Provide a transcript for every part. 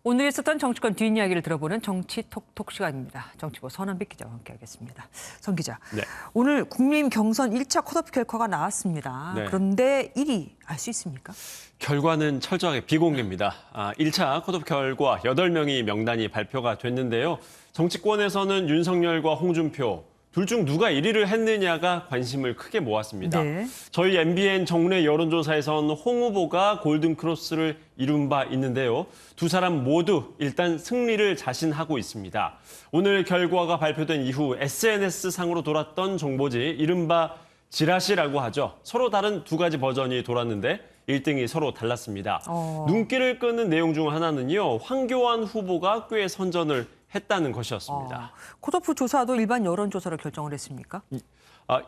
오늘 있었던 정치권 뒷이야기를 들어보는 정치 톡톡 시간입니다. 정치부 선한빛 기자와 함께하겠습니다. 선 기자, 네. 오늘 국민 경선 1차 컷오프 결과가 나왔습니다. 네. 그런데 1위 알 수 있습니까? 결과는 철저하게 비공개입니다. 1차 컷오프 결과 8명이 명단이 발표가 됐는데요. 정치권에서는 윤석열과 홍준표 둘 중 누가 1위를 했느냐가 관심을 크게 모았습니다. 네. 저희 MBN 정례 여론조사에선 홍 후보가 골든크로스를 이룬 바 있는데요. 두 사람 모두 일단 승리를 자신하고 있습니다. 오늘 결과가 발표된 이후 SNS상으로 돌았던 정보지 이른바 지라시라고 하죠. 서로 다른 두 가지 버전이 돌았는데 1등이 서로 달랐습니다. 눈길을 끄는 내용 중 하나는요. 황교안 후보가 꽤 선전을 했다는 것이었습니다. 컷오프 조사도 일반 여론조사로 결정을 했습니까?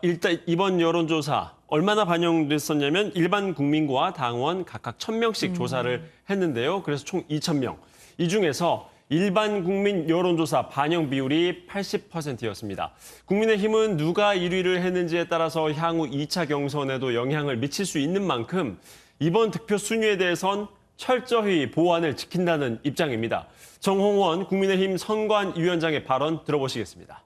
일단 이번 여론조사 얼마나 반영됐었냐면 일반 국민과 당원 각각 1,000명씩 조사를 했는데요. 그래서 총 2,000명. 이 중에서 일반 국민 여론조사 반영 비율이 80%였습니다. 국민의힘은 누가 1위를 했는지에 따라서 향후 2차 경선에도 영향을 미칠 수 있는 만큼 이번 득표 순위에 대해선 철저히 보안을 지킨다는 입장입니다. 정홍원 국민의힘 선관위원장의 발언 들어보시겠습니다.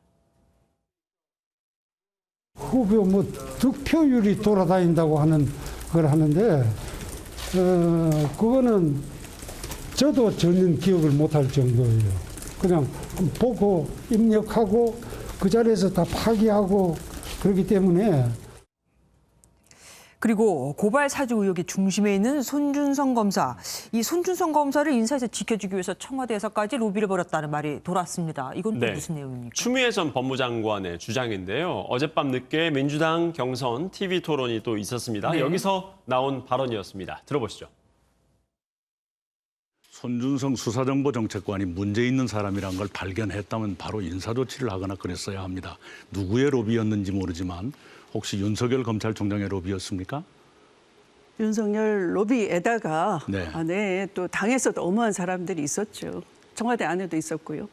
후보 득표율이 돌아다닌다고 하는 걸 하는데 그거는 저도 전혀 기억을 못할 정도예요. 그냥 보고 입력하고 그 자리에서 다 파기하고 그렇기 때문에. 그리고 고발 사주 의혹의 중심에 있는 손준성 검사. 이 손준성 검사를 인사에서 지켜주기 위해서 청와대에서까지 로비를 벌였다는 말이 돌았습니다. 이건 또 무슨 내용입니까? 추미애 전 법무장관의 주장인데요. 어젯밤 늦게 민주당 경선 TV 토론이 또 있었습니다. 네. 여기서 나온 발언이었습니다. 들어보시죠. 손준성 수사정보정책관이 문제 있는 사람이란 걸 발견했다면 바로 인사조치를 하거나 그랬어야 합니다. 누구의 로비였는지 모르지만 혹시 윤석열 검찰총장의 로비였습니까? 윤석열 로비에다가 네. 또 당에서도 어마어마한 사람들이 있었죠. 청와대 안에도 있었고요.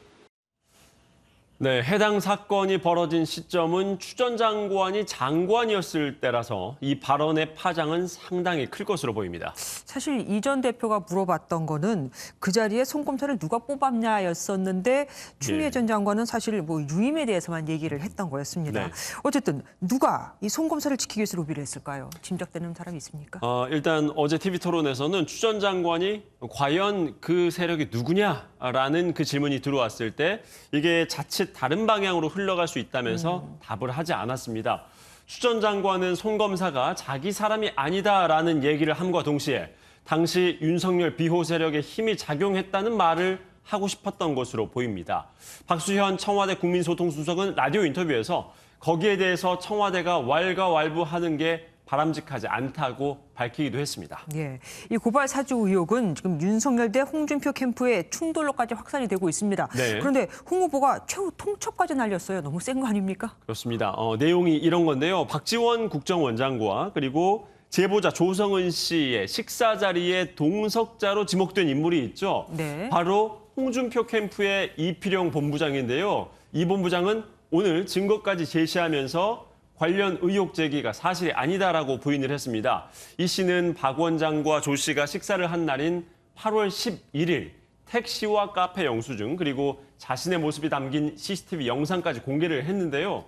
네, 해당 사건이 벌어진 시점은 추 전 장관이 장관이었을 때라서 이 발언의 파장은 상당히 클 것으로 보입니다. 사실 이 전 대표가 물어봤던 거는 그 자리에 송 검사를 누가 뽑았냐였었는데 추미애 전 장관은 사실 유임에 대해서만 얘기를 했던 거였습니다. 네. 어쨌든 누가 이 송 검사를 지키기 위해서 로비를 했을까요? 짐작되는 사람이 있습니까? 일단 어제 TV 토론에서는 추 전 장관이 과연 그 세력이 누구냐라는 그 질문이 들어왔을 때 이게 자칫 다른 방향으로 흘러갈 수 있다면서 답을 하지 않았습니다. 추 전 장관은 송 검사가 자기 사람이 아니다라는 얘기를 함과 동시에 당시 윤석열 비호 세력의 힘이 작용했다는 말을 하고 싶었던 것으로 보입니다. 박수현 청와대 국민소통수석은 라디오 인터뷰에서 거기에 대해서 청와대가 왈가왈부하는 게 바람직하지 않다고 밝히기도 했습니다. 예, 이 고발 사주 의혹은 지금 윤석열 대 홍준표 캠프의 충돌로까지 확산이 되고 있습니다. 네. 그런데 홍 후보가 최후 통첩까지 날렸어요. 너무 센 거 아닙니까? 그렇습니다. 내용이 이런 건데요. 박지원 국정원장과 그리고 제보자 조성은 씨의 식사 자리에 동석자로 지목된 인물이 있죠. 네. 바로 홍준표 캠프의 이필영 본부장인데요. 이 본부장은 오늘 증거까지 제시하면서 관련 의혹 제기가 사실이 아니다라고 부인을 했습니다. 이 씨는 박 원장과 조 씨가 식사를 한 날인 8월 11일 택시와 카페 영수증 그리고 자신의 모습이 담긴 CCTV 영상까지 공개를 했는데요.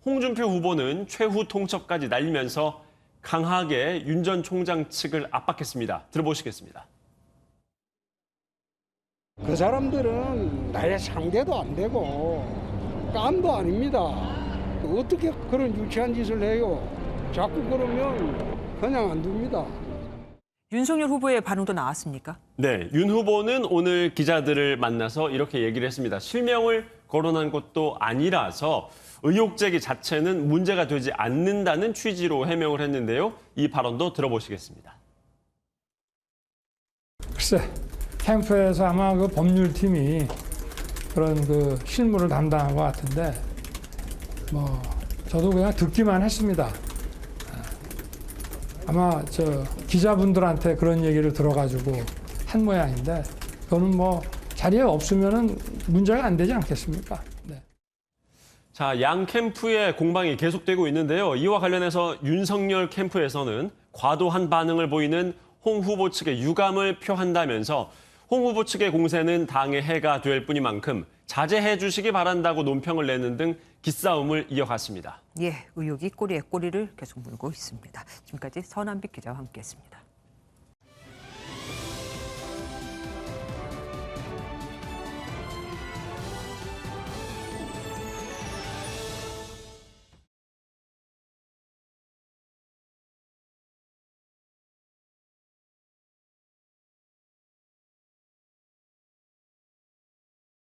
홍준표 후보는 최후 통첩까지 날리면서 강하게 윤 전 총장 측을 압박했습니다. 들어보시겠습니다. 그 사람들은 나의 상대도 안 되고 깜도 아닙니다. 어떻게 그런 유치한 짓을 해요? 자꾸 그러면 그냥 안 둡니다. 윤석열 후보의 반응도 나왔습니까? 네, 윤 후보는 오늘 기자들을 만나서 이렇게 얘기를 했습니다. 실명을 거론한 것도 아니라서 의혹 제기 자체는 문제가 되지 않는다는 취지로 해명을 했는데요. 이 발언도 들어보시겠습니다. 글쎄, 캠프에서 아마 그 법률팀이 그런 그 실무를 담당한 것 같은데 저도 그냥 듣기만 했습니다. 아마 기자분들한테 그런 얘기를 들어가지고 한 모양인데 그거는 자리에 없으면은 문제가 안 되지 않겠습니까? 네. 자, 양 캠프의 공방이 계속되고 있는데요. 이와 관련해서 윤석열 캠프에서는 과도한 반응을 보이는 홍 후보 측의 유감을 표한다면서 홍 후보 측의 공세는 당의 해가 될 뿐이만큼 자제해 주시기 바란다고 논평을 내는 등 기싸움을 이어갔습니다. 예, 의혹이 꼬리에 꼬리를 계속 물고 있습니다. 지금까지 서남빛 기자와 함께했습니다.